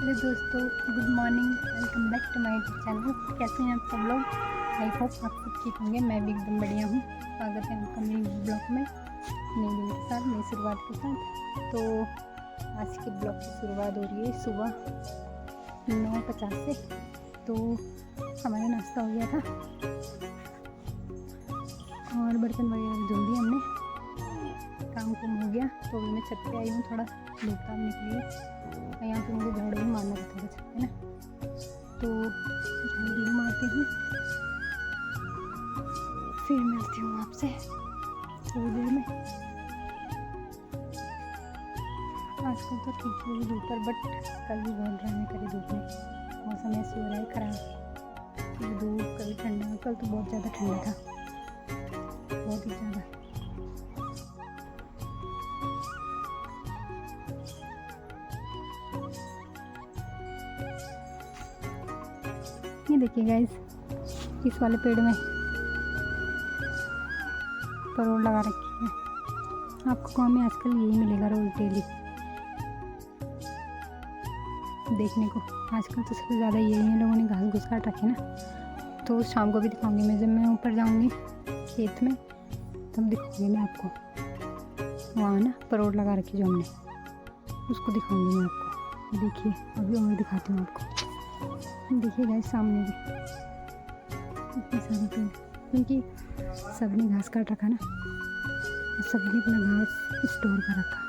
Hello दोस्तों, good morning. Welcome back to my channel. कैसे हैं आप सब लोग? आई होप आप सब ठीक होंगे। मैं भी एकदम बढ़िया हूँ। स्वागत है आपका मेरे ब्लॉग में, नए दिन के साथ, नई शुरुआत के साथ। तो आज के ब्लॉग की शुरुआत हो रही है सुबह 9:50 से। तो हमारा नाश्ता हो गया था और बर्तन वगैरह धुल दिए हमने, काम कुम हो गया। तो अभी मैं छत पे आई हूँ, थोड़ा धूप निकली है। यहाँ पे मुझे झाड़ू भी मारना था थोड़ा सा, है ना। तो झाड़ू मारती हूँ, फिर मिलती हूँ आपसे थोड़ी देर में। आजकल तो ठीक है धूप पर, बट कल भी बहुत ड्रामे करे धूप में। मौसम ऐसे हो रहा है खराब, कभी धूप कभी ठंडा। कल तो बहुत ज़्यादा ठंडा था, बहुत ही ज़्यादा। ये देखिए गाइस, इस वाले पेड़ में परोड़ लगा रखी है। आपको गाँव में आजकल यही मिलेगा रोज डेली देखने को। आजकल तो सबसे ज़्यादा यही है, लोगों ने घास घुस काट रखे ना। तो शाम को भी दिखाऊंगी मैं, जब मैं ऊपर जाऊंगी खेत में तब दिखाऊंगी मैं आपको। वहाँ ना परोड़ लगा रखी जो हमने, उसको दिखाऊंगी मैं आपको। देखिए अभी और दिखाती हूँ आपको। देखिए गाइस, सामने भी इतने सारे पेड़, क्योंकि सबने घास काट रखा ना, सबने अपना घास स्टोर कर रखा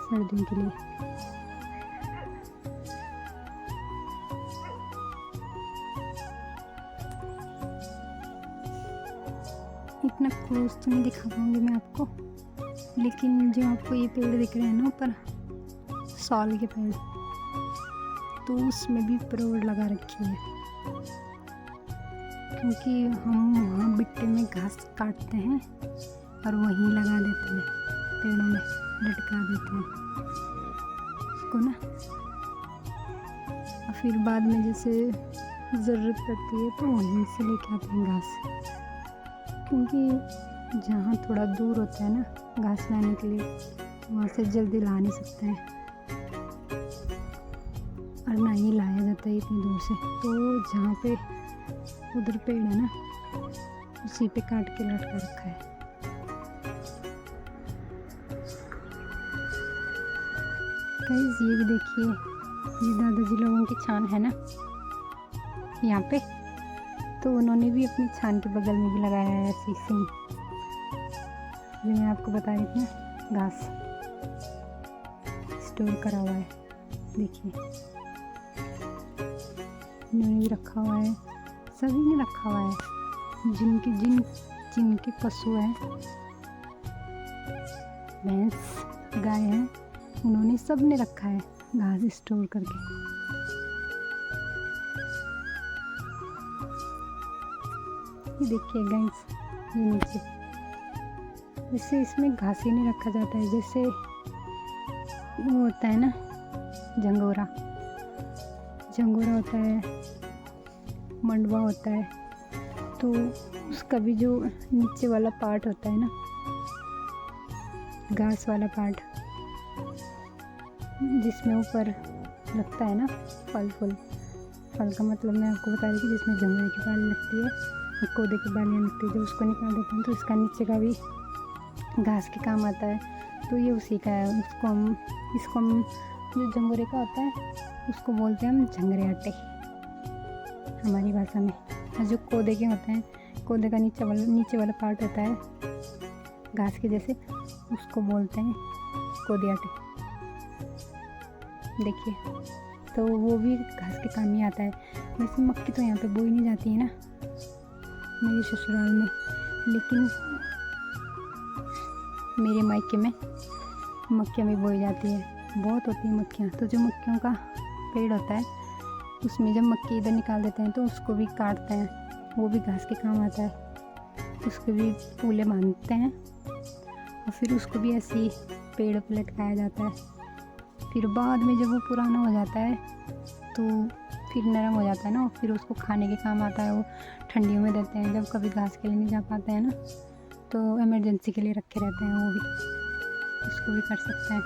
सर्दियों के लिए। इतना क्लोज तो नहीं दिखा पाऊंगी मैं आपको, लेकिन जो आपको ये पेड़ दिख रहे हैं ना ऊपर, साल के पेड़, तो उसमें भी परोड़ लगा रखी है। क्योंकि हम वहाँ मिट्टी में घास काटते हैं और वहीं लगा देते हैं, पेड़ों में लटका देते हैं उसको ना। और फिर बाद में जैसे ज़रूरत पड़ती है तो वहीं से लेके आते हैं घास। क्योंकि जहाँ थोड़ा दूर होता है ना घास लाने के लिए, वहाँ से जल्दी ला नहीं सकते हैं और ना ही लाया जाता है इतनी दूर से। तो जहाँ पे उधर पेड़ है ना, उसी पे काट के लटका रखा है। गाइस ये भी देखिए, ये दादाजी लोगों की छान है ना यहाँ पे, तो उन्होंने भी अपनी छान के बगल में भी लगाया है ऐसी सेम। ये मैं आपको बता रही थी ना, घास स्टोर करा हुआ है। देखिए इन्होंने भी रखा हुआ है, सभी ने रखा हुआ है। जिनके पशु हैं, भैंस गाय है, उन्होंने सब ने रखा है घास स्टोर करके। ये देखिए गाइस, ये नीचे जैसे इसमें घास ही नहीं रखा जाता है, जैसे वो होता है ना झंगोरा होता है, मंडवा होता है, तो उसका भी जो नीचे वाला पार्ट होता है ना, घास वाला पार्ट, जिसमें ऊपर लगता है ना फल का मतलब मैं आपको बता रही थी, जिसमें झंगोरे की बाल लगती है, कोदे की बालियाँ लगती है, जो उसको निकाल देते हैं तो इसका नीचे का भी घास के काम आता है। तो ये उसी का है। इसको हम जो झंगोरे का होता है उसको बोलते हैं हम झंगरे आटे हमारी भाषा में। और जो कोदे के होते हैं, कोदे का नीचे वाला पार्ट होता है घास के जैसे, उसको बोलते हैं कोदे आटे। देखिए, तो वो भी घास के काम ही आता है। वैसे मक्की तो यहाँ पे बोई नहीं जाती है ना मेरे ससुराल में, लेकिन मेरे मायके में मक्खियाँ भी बोई जाती है, बहुत होती है मक्खियाँ। तो जो मक्खियों का पेड़ होता है, उसमें जब मक्खी इधर निकाल देते हैं तो उसको भी काटते हैं, वो भी घास के काम आता है। उसको भी फूले बांधते हैं और फिर उसको भी ऐसे ही पेड़ पर लटकाया जाता है। फिर बाद में जब वो पुराना हो जाता है तो फिर नरम हो जाता है ना, फिर उसको खाने के काम आता है। वो ठंडियों में देते हैं, जब कभी घास के लिए नहीं जा पाते हैं ना, तो इमरजेंसी के लिए रखे रहते हैं। वो भी उसको भी कर सकते हैं।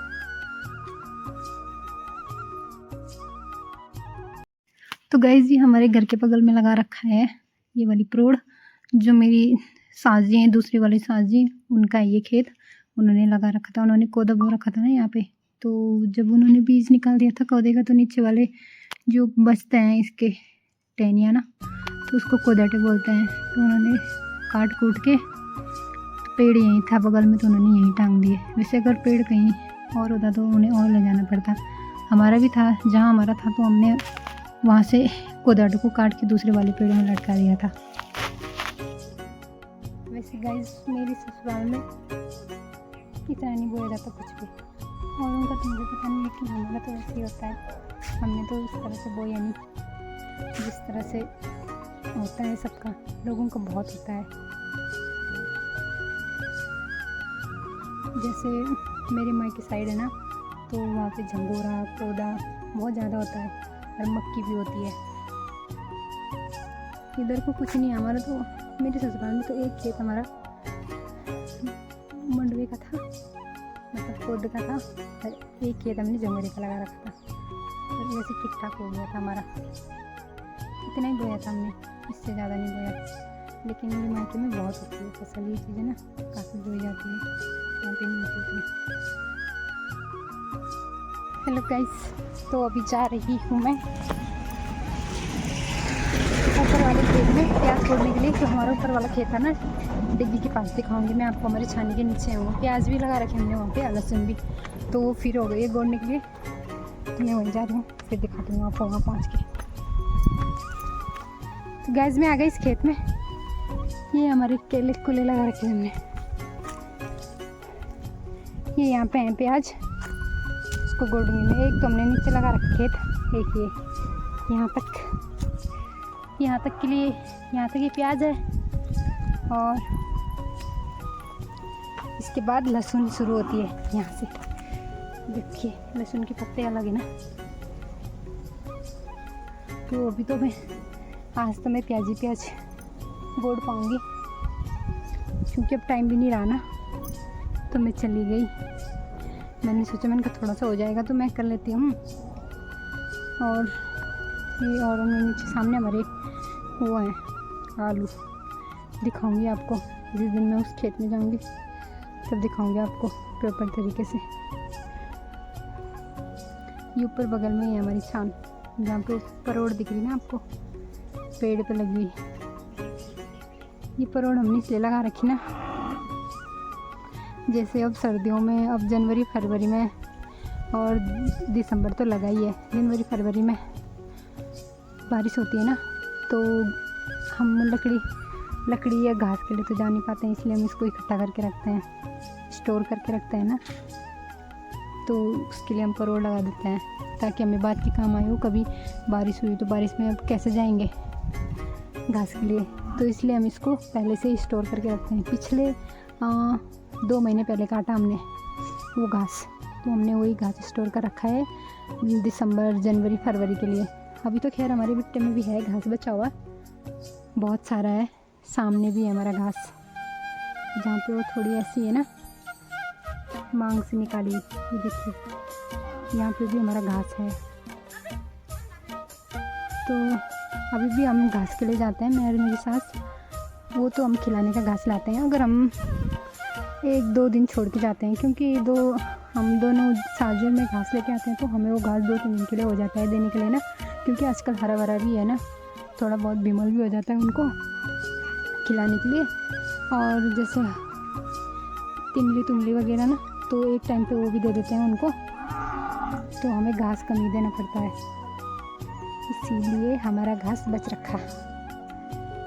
तो गाइस ये हमारे घर के बगल में लगा रखा है ये वाली परोड़, जो मेरी सास जी हैं, दूसरी वाली सास जी, उनका है ये खेत। उन्होंने लगा रखा था, उन्होंने कोदा बो रखा था ना यहाँ पे। तो जब उन्होंने बीज निकाल दिया था कोदे का, तो नीचे वाले जो बचते हैं इसके टहनियाँ ना, तो उसको कोदाटे बोलते हैं। तो उन्होंने काट कूट के, पेड़ यहीं था बगल में तो उन्होंने यहीं टांग दिए। वैसे अगर पेड़ कहीं और होता तो उन्हें और ले जाना पड़ता। हमारा भी था, जहाँ हमारा था तो हमने वहाँ से कोदाटे को काट के दूसरे वाले पेड़ में लटका दिया था। वैसे गाइस मेरी ससुराल में इतना नहीं बोया जाता कुछ भी, और उनका तो मुझे पता नहीं, लेकिन हमारा तो वैसे ही होता है। हमने तो इस तरह से बोया नहीं जिस तरह से होता है सबका, लोगों को बहुत होता है। जैसे मेरे माँ की साइड है ना, तो वहाँ पे झंगोरा कोदा बहुत ज़्यादा होता है, और मक्की भी होती है। इधर को कुछ नहीं है हमारा, तो मेरे ससुराल में तो एक खेत हमारा मंडवे का था, मतलब कोद का था, और एक खेत हमने जंगरे का लगा रखा था। और वैसे ठीक ठाक हो गया था हमारा, इतना ही बोया था हमने, इससे ज़्यादा नहीं बोया। लेकिन मेरे मायके में बहुत होती है फसल, ये चीज़ें ना काफ़ी बोई जाती है, यहाँ पे नहीं होती उतनी। हेलो गाइस, तो अभी जा रही हूँ मैं ऊपर वाले खेत में प्याज तोड़ने के लिए। तो हमारा ऊपर वाला खेत था ना, डिग्गी के पास दिखाऊंगी मैं आपको। हमारे छानी के नीचे हूँ, प्याज भी लगा रखे हमने वहाँ पे, लहसुन भी। तो वो फिर हो गई है गोड़ने के लिए, तो मैं वहीं जा रही हूँ, फिर दिखाती हूँ आपको वहाँ पहुँच के। तो गैस में आ गई इस खेत में, ये हमारे केले कुले लगा रखे हमने। ये यहाँ पे हैं प्याज, इसको गोड़ूंगी मैं। एक तो हमने नीचे लगा रखा खेत, एक ये यहाँ तक के लिए, यहाँ तक ये प्याज है। और इसके बाद लहसुन शुरू होती है यहाँ से, देखिए लहसुन के पत्ते अलग है ना। तो अभी तो मैं आज तो मैं प्याज गोड़ पाऊँगी, क्योंकि अब टाइम भी नहीं रहा ना, तो मैं चली गई। मैंने सोचा मैंने कहा थोड़ा सा हो जाएगा तो मैं कर लेती हूँ। और ये और नीचे सामने हमारे वो हैं आलू, दिखाऊंगी आपको जिस दिन मैं उस खेत में जाऊंगी, तब दिखाऊंगी आपको प्रॉपर तरीके से। ये ऊपर बगल में ही है हमारी छान, जहाँ पे परोड़ दिख रही ना आपको, पेड़ पे लगी हुई। ये परोड़ हमने इसलिए लगा रखी ना, जैसे अब सर्दियों में, अब जनवरी फरवरी में और दिसंबर तो लगा ही है, जनवरी फरवरी में बारिश होती है ना, तो हम लकड़ी या घास के लिए तो जा नहीं पाते हैं, इसलिए हम इसको इकट्ठा करके रखते हैं, स्टोर करके रखते हैं ना। तो उसके लिए हम परोड़ लगा देते हैं, ताकि हमें बाद की काम आए हो। कभी बारिश हुई तो बारिश में अब कैसे जाएंगे घास के लिए, तो इसलिए हम इसको पहले से ही स्टोर करके रखते हैं। पिछले 2 महीने पहले काटा हमने वो घास, तो हमने वही घास स्टोर कर रखा है दिसंबर जनवरी फरवरी के लिए। अभी तो खैर हमारे बिट्टे में भी है घास बचा हुआ, बहुत सारा है। सामने भी है हमारा घास, जहाँ पे वो थोड़ी ऐसी है ना, मांग से निकाली, ये देखिए यहाँ पे भी हमारा घास है। तो अभी भी हम घास के लिए जाते हैं, मैं और मेरी सास, वो तो हम खिलाने का घास लाते हैं। अगर हम 1-2 दिन छोड़ के जाते हैं, क्योंकि हम दोनों साझे में घास लेके आते हैं, तो हमें वो घास 2-3 दिन के लिए हो जाता है देने के लिए ना, क्योंकि आजकल हरा भरा भी है ना, थोड़ा बहुत बीमार भी हो जाता है उनको खिलाने के लिए। और जैसे तिमली वगैरह ना, तो एक टाइम पे वो भी दे देते हैं उनको, तो हमें घास कम ही देना पड़ता है, इसीलिए हमारा घास बच रखा,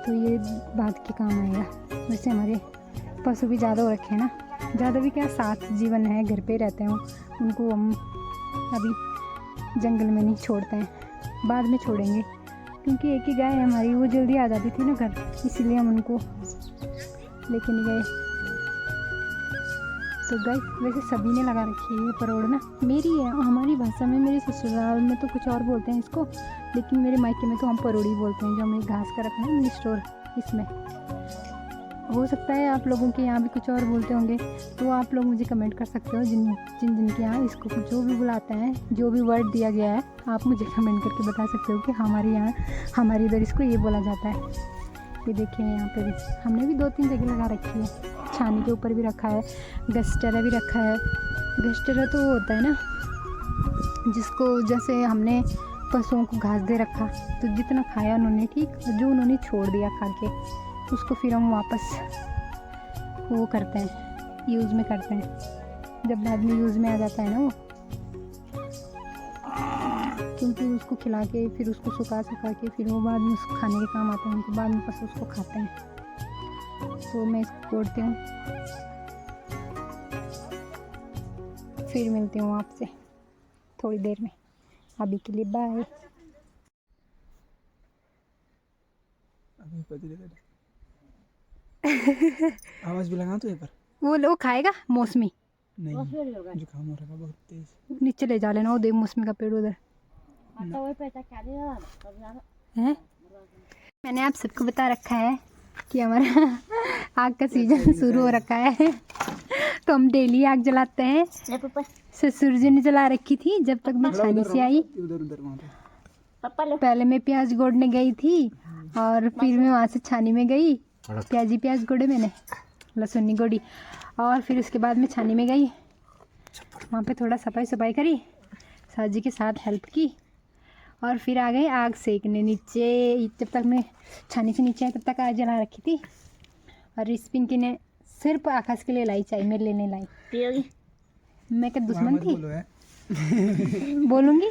तो ये बाद के काम आएगा। वैसे हमारे पशु भी ज़्यादा हो रखे हैं ना, ज़्यादा भी क्या, 7 जीवन है, घर पे रहते हैं, उनको हम अभी जंगल में नहीं छोड़ते हैं, बाद में छोड़ेंगे, क्योंकि एक ही गाय है हमारी, वो जल्दी आ जाती थी ना घर, इसलिए हम उनको लेके नहीं गए। तो गाय वैसे सभी ने लगा रखी है ये परोड़ ना, मेरी है, हमारी भाषा में, मेरे ससुराल में तो कुछ और बोलते हैं इसको, लेकिन मेरे मायके में तो हम परोड़ी बोलते हैं, जो हमें घास का रखना है स्टोर, इसमें। हो सकता है आप लोगों के यहाँ भी कुछ और बोलते होंगे, तो आप लोग मुझे कमेंट कर सकते हो। जिनके यहाँ इसको जो भी बुलाते हैं, जो भी वर्ड दिया गया है, आप मुझे कमेंट करके बता सकते हो कि हमारे यहाँ, हमारे इधर इसको ये बोला जाता है। ये देखिए यहाँ पे भी हमने भी 2-3 जगह लगा रखी है। छानी के ऊपर भी रखा है, गस्टरा भी रखा है। गस्टरा तो वो होता है ना, जिसको जैसे हमने पशुओं को घास दे रखा, तो जितना खाया उन्होंने ठीक, जो उन्होंने छोड़ दिया खा के, उसको फिर हम वापस वो करते हैं, यूज़ में करते हैं। जब बाद में यूज़ में आ जाता है ना वो, क्योंकि उसको खिला के फिर उसको सुखा के फिर वो बाद में उसको खाने के काम आते हैं, उनको बाद में पशु उसको खाते हैं। तो मैं इसको तोड़ती हूँ, फिर मिलती हूँ आपसे थोड़ी देर में। अभी के लिए बाय। आवाज भी लगा तो एक बार। वो खाएगा मौसमी, नहीं जुकाम हो रहा है बहुत तेज। नीचे ले जा लेना, वो देख मौसमी का पेड़ उधर है। मैंने आप सबको बता रखा है कि हमारा आग का सीजन शुरू हो रखा है, तो हम डेली आग जलाते हैं। ससुर जी ने जला रखी थी जब तक मैं छानी से आई। पहले मैं प्याज गोड़ने गई थी और फिर मैं वहाँ से छानी में गई, प्याज गोड़े मैंने, लहसुन गोड़ी, और फिर उसके बाद मैं छानी में गई, वहाँ पे थोड़ा सफाई करी, साजी के साथ हेल्प की, और फिर आ गए आग सेकने नीचे। जब तक मैं छानी से नीचे आई तब तक आग जला रखी थी। और इस पिंकी ने सिर्फ आकाश के लिए लाई चाय, मेरे लिए नहीं लाई। मैं क्या दुश्मन थी? बोलूँगी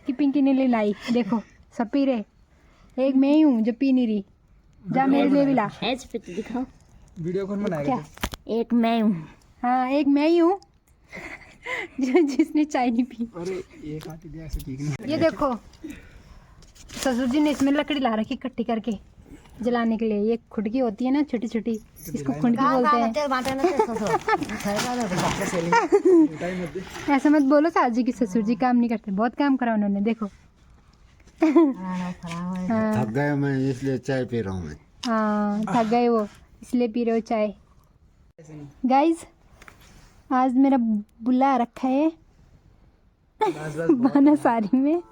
कि पिंकी ने ले लाई। देखो सब पी रहे, एक मैं ही हूँ जो पी नहीं रही। जा मेरे लिए भी ला। दिखाओ वीडियो कौन बनाएगा? एक मैं हूँ, हाँ एक मैं ही हूँ जिसने चाय नहीं पी। अरे एक हाथ दिया ऐसे ठीक नहीं। ये देखो ससुर जी ने इसमें लकड़ी ला रखी इकट्ठी करके जलाने के लिए। ये खुडकी होती है ना छोटी छोटी, इसको खुडकी बोलते हैं। ऐसा मत बोलो, साजी की ससुर जी काम नहीं करते, बहुत काम करा उन्होंने। देखो थक गए मैं, इसलिए चाय पी रहा हूँ मैं। हाँ थक गए वो, इसलिए पी रहे हो चाय। गाइज आज मेरा बुला रखा है बाना साड़ी में।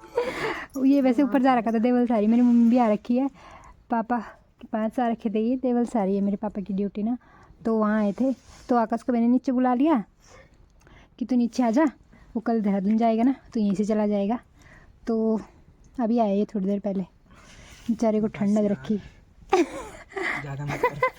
ये वैसे ऊपर जा रखा था देवल साड़ी, मेरी मम्मी भी आ रखी है, पापा के पास आ रखे थे। ये देवल साड़ी है मेरे पापा की ड्यूटी ना, तो वहाँ आए थे। तो आकाश को मैंने नीचे बुला लिया कि तू नीचे आ जा, वो कल देहरादून जाएगा ना, तो यहीं से चला जाएगा। तो अभी आए ये थोड़ी देर पहले, बेचारे को ठंड लग रखी। ज़्यादा मत कर।